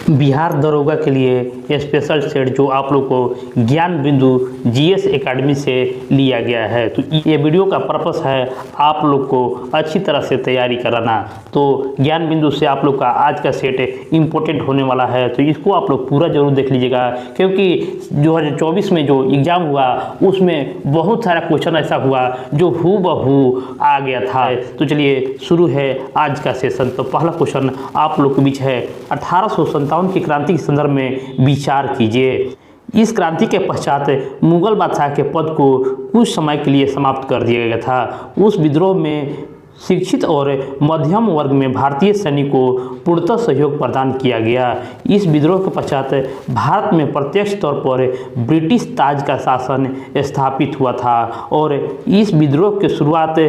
बिहार दरोगा के लिए स्पेशल सेट जो आप लोग को ज्ञान बिंदु जीएस एकेडमी से लिया गया है। तो ये वीडियो का पर्पस है आप लोग को अच्छी तरह से तैयारी कराना। तो ज्ञान बिंदु से आप लोग का आज का सेट इम्पोर्टेंट होने वाला है, तो इसको आप लोग पूरा जरूर देख लीजिएगा, क्योंकि 2024 में जो एग्ज़ाम हुआ उसमें बहुत सारा क्वेश्चन ऐसा हुआ जो हूबहू आ गया था। तो चलिए शुरू है आज का सेशन। तो पहला क्वेश्चन आप लोग के बीच है 1857 की क्रांति के संदर्भ में विचार कीजिए। इस क्रांति के पश्चात मुगल बादशाह के पद को कुछ समय के लिए समाप्त कर दिया गया था। उस विद्रोह में शिक्षित और मध्यम वर्ग में भारतीय सैनिक को पूर्णतः सहयोग प्रदान किया गया। इस विद्रोह के पश्चात भारत में प्रत्यक्ष तौर पर ब्रिटिश ताज का शासन स्थापित हुआ था और इस विद्रोह की शुरुआत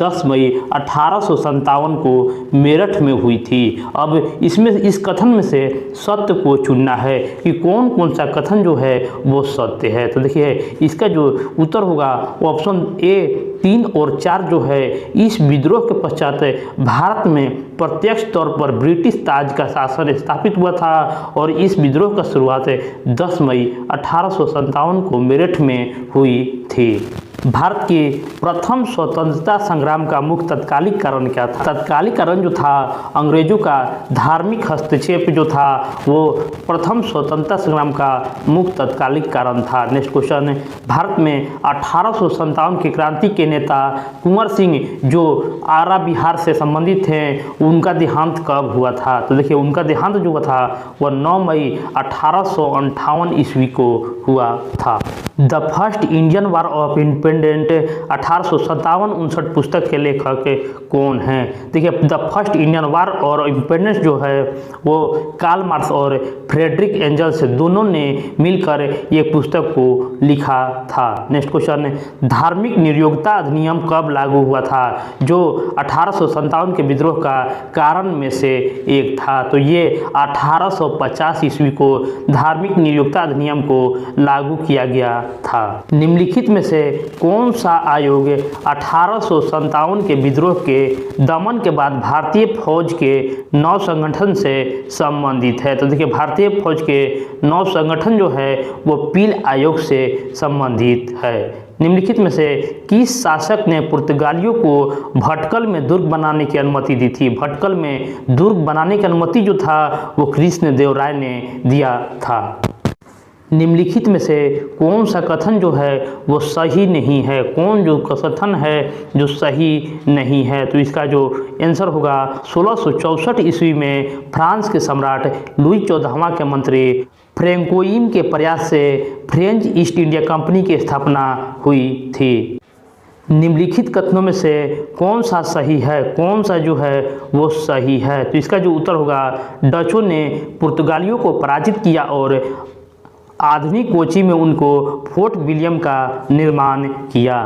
10 मई 1857 को मेरठ में हुई थी। अब इसमें इस कथन में से सत्य को चुनना है कि कौन कौन सा कथन जो है वो सत्य है। तो देखिए इसका जो उत्तर होगा वो ऑप्शन ए 3 और 4 जो है, इस विद्रोह के पश्चात भारत में प्रत्यक्ष तौर पर ब्रिटिश ताज का शासन स्थापित हुआ था और इस विद्रोह का शुरुआत 10 मई 1857 को मेरठ में हुई थी। भारत की प्रथम स्वतंत्रता संग्राम का मुख्य तत्कालिक कारण क्या था? तत्कालिक कारण जो था अंग्रेजों का धार्मिक हस्तक्षेप जो था वो प्रथम स्वतंत्रता संग्राम का मुख्य तत्कालिक कारण था। नेक्स्ट क्वेश्चन, भारत में 1857 की क्रांति के नेता कुंवर सिंह जो आरा बिहार से संबंधित हैं, उनका देहांत कब हुआ था? तो देखिए उनका देहांत जो हुआ था वह 9 मई 1858 ईस्वी को हुआ था। The first Indian war of independent 1857-59 पुस्तक के लेखक कौन हैं? देखिए द फर्स्ट इंडियन वार और इंडिपेंडेंस जो है वो कार्ल मार्क्स और फ्रेडरिक एंजल्स दोनों ने मिलकर ये पुस्तक को लिखा था। नेक्स्ट क्वेश्चन, धार्मिक नियोक्ता अधिनियम कब लागू हुआ था जो 1857 के विद्रोह का कारण में से एक था? तो ये 1850 ईस्वी को धार्मिक नियोक्ता अधिनियम को लागू किया गया था। निम्नलिखित में से कौन सा आयोग 1857 के विद्रोह के दमन के बाद भारतीय फौज के नौ संगठन से संबंधित है? तो देखिए भारतीय फौज के नौ संगठन जो है वो पील आयोग से संबंधित है। निम्नलिखित में से किस शासक ने पुर्तगालियों को भटकल में दुर्ग बनाने की अनुमति दी थी? भटकल में दुर्ग बनाने की अनुमति जो था वो कृष्णदेव राय ने दिया था। निम्नलिखित में से कौन सा कथन जो है वो सही नहीं है? कौन जो कथन है जो सही नहीं है? तो इसका जो आंसर होगा 1664 ईस्वी में फ्रांस के सम्राट लुई 14वां के मंत्री फ्रैंकोइम के प्रयास से फ्रेंच ईस्ट इंडिया कंपनी की स्थापना हुई थी। निम्नलिखित कथनों में से कौन सा सही है? कौन सा जो है वो सही है? तो इसका जो उत्तर होगा डचों ने पुर्तगालियों को पराजित किया और आधुनिक कोची में उनको फोर्ट विलियम का निर्माण किया।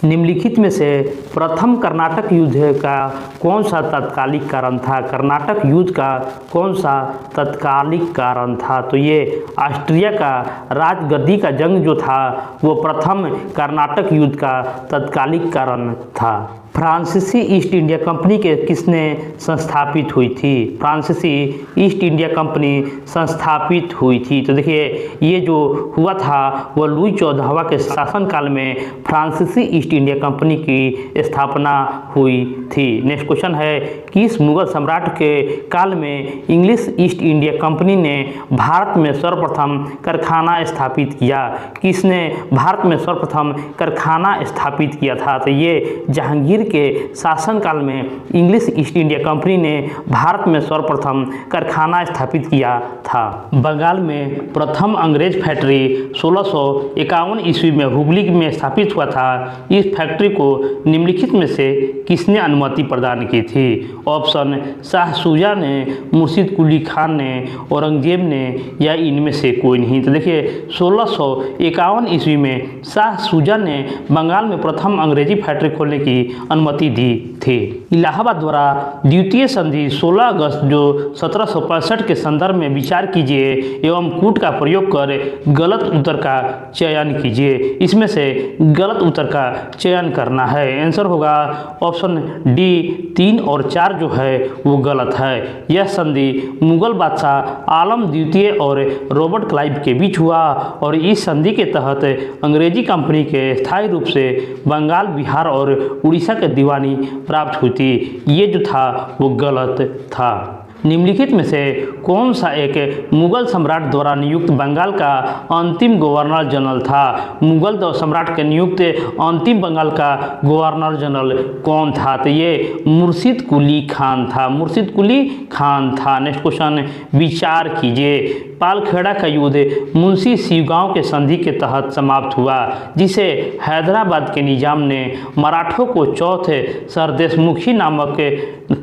निम्नलिखित में से प्रथम कर्नाटक युद्ध का कौन सा तत्कालिक कारण था? कर्नाटक युद्ध का कौन सा तत्कालिक कारण था? तो ये ऑस्ट्रिया का राजगद्दी का जंग जो था वो प्रथम कर्नाटक युद्ध का तत्कालिक कारण था। फ्रांसीसी ईस्ट इंडिया कंपनी के किसने संस्थापित हुई थी? फ्रांसीसी ईस्ट इंडिया कंपनी संस्थापित हुई थी। तो देखिए ये जो हुआ था वो लुई 14वां के शासनकाल में फ्रांसीसी ईस्ट इंडिया कंपनी की स्थापना हुई थी। नेक्स्ट क्वेश्चन है, किस मुगल सम्राट के काल में इंग्लिश ईस्ट इंडिया कंपनी ने भारत में सर्वप्रथम कारखाना स्थापित किया? किसने भारत में सर्वप्रथम कारखाना स्थापित किया था? तो ये जहांगीर के शासनकाल में इंग्लिश ईस्ट इंडिया कंपनी ने भारत में सर्वप्रथम कारखाना स्थापित किया था। बंगाल में प्रथम अंग्रेज फैक्ट्री 1651 ईस्वी में हुगली में स्थापित हुआ था। इस फैक्ट्री को निम्नलिखित में से किसने अनुमति प्रदान की थी? ऑप्शन शाह शुजा ने, मुर्शिद कुली खान ने, औरंगजेब ने या इनमें से कोई नहीं। तो देखिए 1651 ईस्वी में शाह शुजा ने बंगाल में प्रथम अंग्रेजी फैक्ट्री खोलने की अनुमति दी थी। इलाहाबाद द्वारा द्वितीय संधि 16 अगस्त जो 1765 के संदर्भ में विचार कीजिए एवं कूट का प्रयोग कर गलत उत्तर का चयन कीजिए। इसमें से गलत उत्तर का चयन करना है। आंसर होगा ऑप्शन डी 3 और 4 जो है वो गलत है। यह संधि मुगल बादशाह आलम द्वितीय और रॉबर्ट क्लाइव के बीच हुआ और इस संधि के तहत अंग्रेजी कंपनी के स्थायी रूप से बंगाल, बिहार और उड़ीसा के दीवानी प्राप्त हुई थी। ये जो था वो गलत था। निम्नलिखित में से कौन सा एक मुगल सम्राट द्वारा नियुक्त बंगाल का अंतिम गवर्नर जनरल था? मुगल सम्राट के नियुक्त अंतिम बंगाल का गवर्नर जनरल कौन था? तो ये मुर्शिद कुली खान था। मुर्शिद कुली खान था। नेक्स्ट क्वेश्चन, विचार कीजिए। पालखेड़ा का युद्ध मुंशी शिवगांव के संधि के तहत समाप्त हुआ, जिसे हैदराबाद के निजाम ने मराठों को चौथे सरदेशमुखी नामक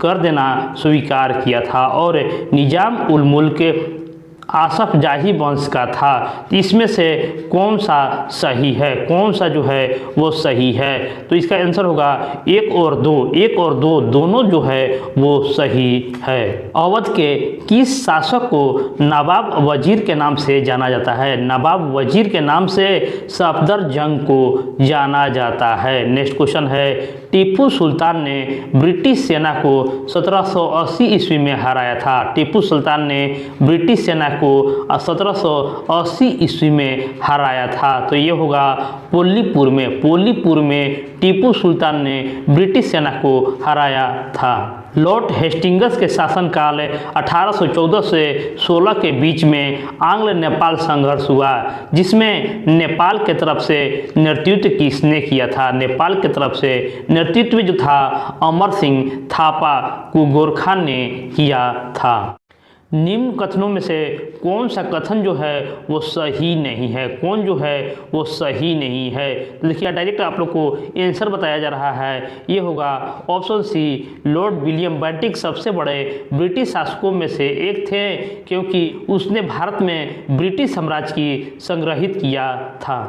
कर देना स्वीकार किया था और निजाम उल मुल्क आसफ जाही वंश का था। इसमें से कौन सा सही है? कौन सा जो है वो सही है? तो इसका आंसर होगा 1 और 2। 1 और 2 दोनों जो है वो सही है। अवध के किस शासक को नवाब वजीर के नाम से जाना जाता है? नवाब वजीर के नाम से सफदरजंग को जाना जाता है। नेक्स्ट क्वेश्चन है, टीपू सुल्तान ने ब्रिटिश सेना को 1780 ईस्वी में हराया था। टीपू सुल्तान ने ब्रिटिश सेना को 1780 ईस्वी में हराया था। तो ये होगा पोलीपुर में। पोलीपुर में टीपू सुल्तान ने ब्रिटिश सेना को हराया था। लॉर्ड हेस्टिंग्स के शासनकाल 1814 से 16 के बीच में आंग्ल नेपाल संघर्ष हुआ, जिसमें नेपाल के तरफ से नेतृत्व किसने किया था? नेपाल के तरफ से नेतृत्व जो था अमर सिंह थापा गोरखा ने किया था। निम्न कथनों में से कौन सा कथन जो है वो सही नहीं है? कौन जो है वो सही नहीं है? तो देखिए डायरेक्ट आप लोग को आंसर बताया जा रहा है। ये होगा option C, Lord William Bentinck सबसे बड़े ब्रिटिश शासकों में से एक थे, क्योंकि उसने भारत में ब्रिटिश साम्राज्य की संग्रहित किया था।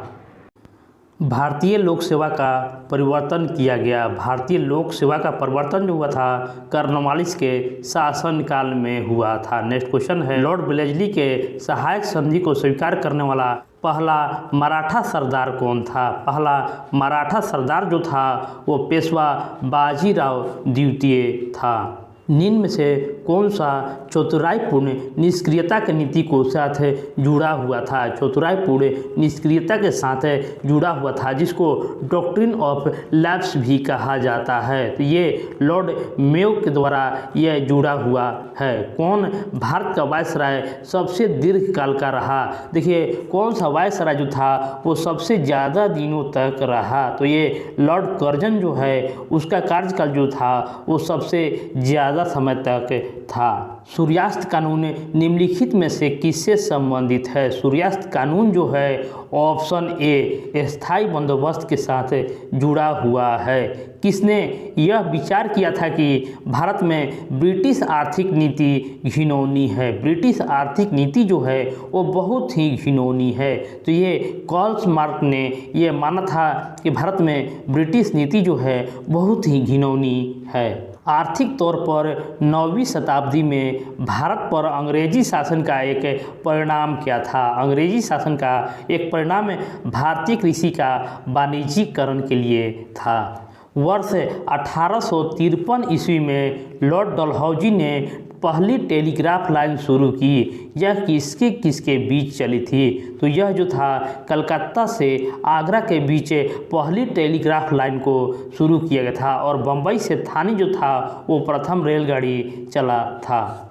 भारतीय लोक सेवा का परिवर्तन किया गया। भारतीय लोक सेवा का परिवर्तन जो हुआ था कॉर्नवालिस के शासनकाल में हुआ था। नेक्स्ट क्वेश्चन है, लॉर्ड वेलेस्ली के सहायक संधि को स्वीकार करने वाला पहला मराठा सरदार कौन था? पहला मराठा सरदार जो था वो पेशवा बाजीराव द्वितीय था। निम्न में से कौन सा चतुराईपूर्ण निष्क्रियता की नीति को साथ जुड़ा हुआ था? चतुराईपूर्ण निष्क्रियता के साथ जुड़ा हुआ था, जिसको डॉक्ट्रिन ऑफ लैप्स भी कहा जाता है। तो ये लॉर्ड मेयो के द्वारा यह जुड़ा हुआ है। कौन भारत का वायसराय सबसे दीर्घ काल का रहा? देखिए कौन सा वायसराय जो था वो सबसे ज़्यादा दिनों तक रहा? तो ये लॉर्ड कर्जन जो है उसका कार्यकाल जो था वो सबसे ज़्यादा समय तक था। सूर्यास्त कानून निम्नलिखित में से किससे संबंधित है? सूर्यास्त कानून जो है ऑप्शन ए स्थायी बंदोबस्त के साथ जुड़ा हुआ है। किसने यह विचार किया था कि भारत में ब्रिटिश आर्थिक नीति घिनौनी है? ब्रिटिश आर्थिक नीति जो है वो बहुत ही घिनौनी है। तो ये कार्ल मार्क्स ने यह माना था कि भारत में ब्रिटिश नीति जो है बहुत ही घिनौनी है। आर्थिक तौर पर 9वीं शताब्दी में भारत पर अंग्रेजी शासन का एक परिणाम क्या था? अंग्रेजी शासन का एक परिणाम भारतीय कृषि का वाणिज्यीकरण के लिए था। वर्ष 1853 ईस्वी में लॉर्ड डलहौजी ने पहली टेलीग्राफ लाइन शुरू की। यह किसके किसके बीच चली थी? तो यह जो था कलकत्ता से आगरा के बीच पहली टेलीग्राफ लाइन को शुरू किया गया था और बम्बई से थाने जो था वो प्रथम रेलगाड़ी चला था।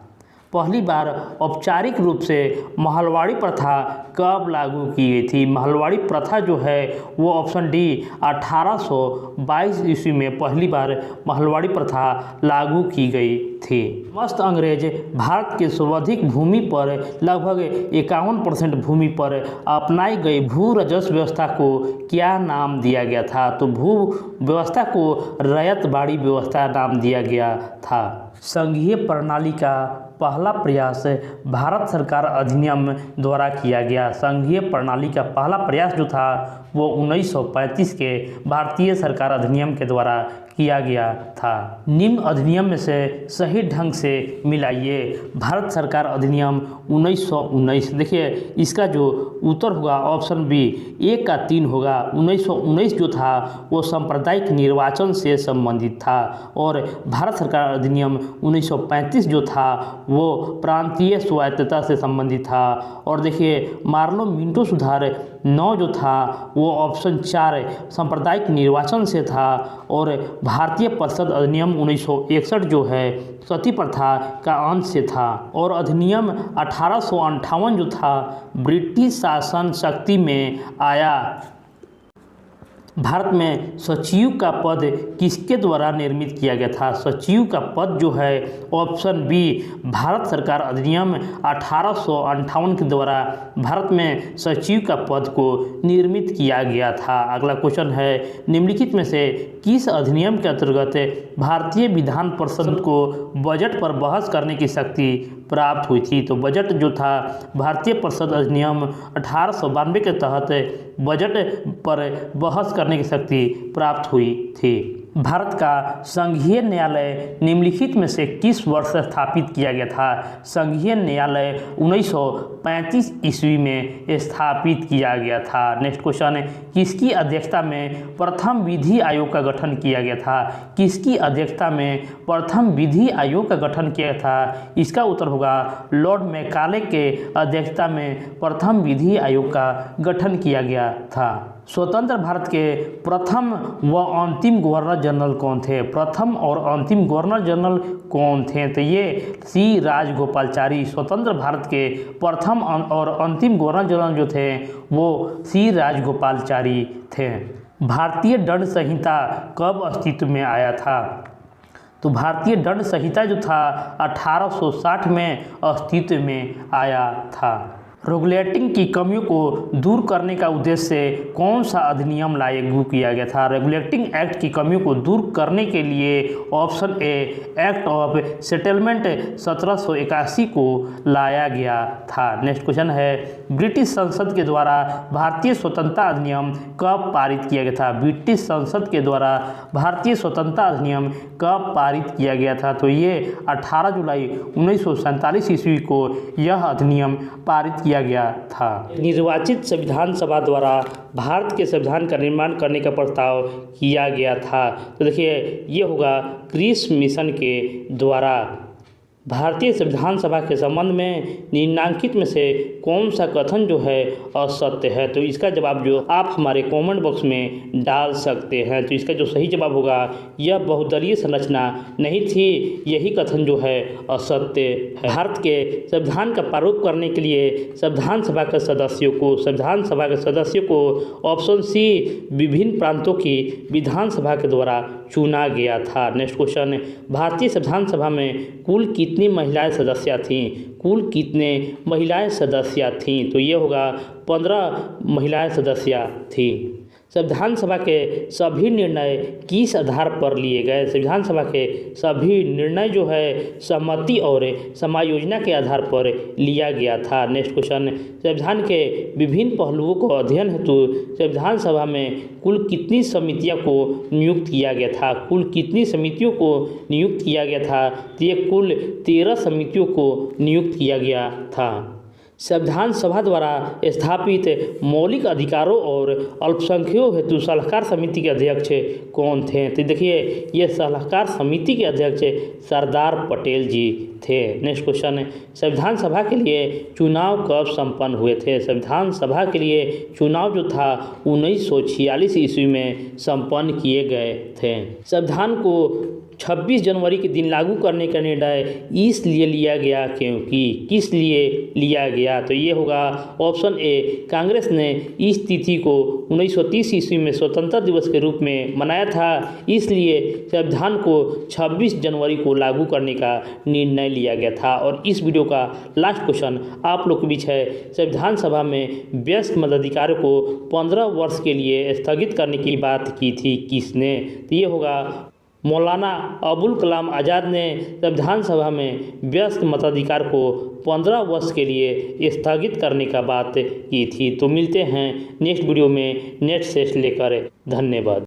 पहली बार औपचारिक रूप से महलवाड़ी प्रथा कब लागू की गई थी? महलवाड़ी प्रथा जो है वो ऑप्शन डी 1822 ईस्वी में पहली बार महलवाड़ी प्रथा लागू की गई थी। समस्त अंग्रेज भारत के सर्वाधिक भूमि पर लगभग 51% भूमि पर अपनाई गई भू राजस्व व्यवस्था को क्या नाम दिया गया था? तो भू व्यवस्था को रैयतबाड़ी व्यवस्था नाम दिया गया था। संघीय प्रणाली का पहला प्रयास भारत सरकार अधिनियम द्वारा किया गया। संघीय प्रणाली का पहला प्रयास जो था वो 1935 के भारतीय सरकार अधिनियम के द्वारा किया गया था। निम्न अधिनियम में से सही ढंग से मिलाइए। भारत सरकार अधिनियम 1919, देखिए इसका जो उत्तर होगा ऑप्शन बी 1 का 3 होगा। 1919 जो था वो सांप्रदायिक निर्वाचन से संबंधित था और भारत सरकार अधिनियम 1935 जो था वो प्रांतीय स्वायत्तता से संबंधित था। और देखिए मार्लो मिंटो सुधार 9 जो था वो ऑप्शन 4 सांप्रदायिक निर्वाचन से था। और भारतीय परिषद अधिनियम 1961 जो है सती प्रथा का अंश से था। और अधिनियम 1858 जो था ब्रिटिश शासन शक्ति में आया। भारत में सचिव का पद किसके द्वारा निर्मित किया गया था? सचिव का पद जो है ऑप्शन बी भारत सरकार अधिनियम 1858 के द्वारा भारत में सचिव का पद को निर्मित किया गया था। अगला क्वेश्चन है निम्नलिखित में से किस अधिनियम के अंतर्गत भारतीय विधान परिषद को बजट पर बहस करने की शक्ति प्राप्त हुई थी? तो बजट जो था भारतीय परिषद अधिनियम 1892 के तहत बजट पर बहस करने की शक्ति प्राप्त हुई थी। भारत का संघीय न्यायालय निम्नलिखित में से किस वर्ष स्थापित किया गया था? संघीय न्यायालय 1935 ईस्वी में स्थापित किया गया था। नेक्स्ट क्वेश्चन है किसकी अध्यक्षता में प्रथम विधि आयोग का गठन किया गया था? किसकी अध्यक्षता में प्रथम विधि आयोग का गठन किया था? इसका उत्तर होगा लॉर्ड मैकाले के अध्यक्षता में प्रथम विधि आयोग का गठन किया गया था। स्वतंत्र भारत के प्रथम व अंतिम गवर्नर जनरल कौन थे? प्रथम और अंतिम गवर्नर जनरल कौन थे? तो ये सी राजगोपालाचारी स्वतंत्र भारत के प्रथम और अंतिम गवर्नर जनरल जो थे वो सी राजगोपालाचारी थे। भारतीय दंड संहिता कब अस्तित्व में आया था? तो भारतीय दंड संहिता जो था 1860 में अस्तित्व में आया था। रेगुलेटिंग की कमियों को दूर करने का उद्देश्य से कौन सा अधिनियम लागू किया गया था? रेगुलेटिंग एक्ट की कमियों को दूर करने के लिए option A act of settlement 1781 को लाया गया था। नेक्स्ट क्वेश्चन है ब्रिटिश संसद के द्वारा भारतीय स्वतंत्रता अधिनियम कब पारित किया गया था? ब्रिटिश संसद के द्वारा भारतीय स्वतंत्रता अधिनियम कब पारित किया गया था? तो ये 18 जुलाई 1947 ईस्वी को यह अधिनियम पारित किया गया था। निर्वाचित संविधान सभा द्वारा भारत के संविधान का निर्माण करने का प्रस्ताव किया गया था। तो देखिए ये होगा क्रिस मिशन के द्वारा। भारतीय संविधान सभा के संबंध में निम्नलिखित में से कौन सा कथन जो है असत्य है? तो इसका जवाब जो आप हमारे कमेंट बॉक्स में डाल सकते हैं। तो इसका जो सही जवाब होगा यह बहुदलीय संरचना नहीं थी, यही कथन जो है असत्य है। भारत के संविधान का प्रारूप करने के लिए संविधान सभा के सदस्यों को ऑप्शन सी विभिन्न प्रांतों की विधानसभा के द्वारा चुना गया था। नेक्स्ट क्वेश्चन भारतीय संविधान सभा में कुल कितनी महिलाएं सदस्य थीं? कुल कितने महिलाएं सदस्य थीं? तो ये होगा 15 महिलाएं सदस्य थीं। संविधान सभा के सभी निर्णय किस आधार पर लिए गए? संविधान सभा के सभी निर्णय जो है सहमति और समायोजना के आधार पर लिया गया था। नेक्स्ट क्वेश्चन संविधान के विभिन्न पहलुओं को अध्ययन हेतु संविधान सभा में कुल कितनी समितियों को नियुक्त किया गया था? कुल कितनी समितियों को नियुक्त किया गया था? तो ये कुल 13 समितियों को नियुक्त किया गया था। संविधान सभा द्वारा स्थापित मौलिक अधिकारों और अल्पसंख्यकों हेतु सलाहकार समिति के अध्यक्ष कौन थे? तो देखिए ये सलाहकार समिति के अध्यक्ष सरदार पटेल जी थे। नेक्स्ट क्वेश्चन है संविधान सभा के लिए चुनाव कब संपन्न हुए थे? संविधान सभा के लिए चुनाव जो था 1946 ईस्वी में संपन्न किए गए थे। संविधान को 26 जनवरी के दिन लागू करने का निर्णय इसलिए लिया गया क्योंकि किस लिए लिया गया? तो ये होगा ऑप्शन ए कांग्रेस ने इस तिथि को 1930 ईस्वी में स्वतंत्रता दिवस के रूप में मनाया था, इसलिए संविधान को 26 जनवरी को लागू करने का निर्णय लिया गया था। और इस वीडियो का लास्ट क्वेश्चन आप लोग के बीच है संविधान सभा में वयस्क मताधिकार को 15 वर्ष के लिए स्थगित करने की बात की थी किसने? तो ये होगा मौलाना अबुल कलाम आज़ाद ने संविधान सभा में वयस्क मताधिकार को 15 वर्ष के लिए स्थगित करने का बात की थी। तो मिलते हैं नेक्स्ट वीडियो में नेक्स्ट सेट लेकर। धन्यवाद।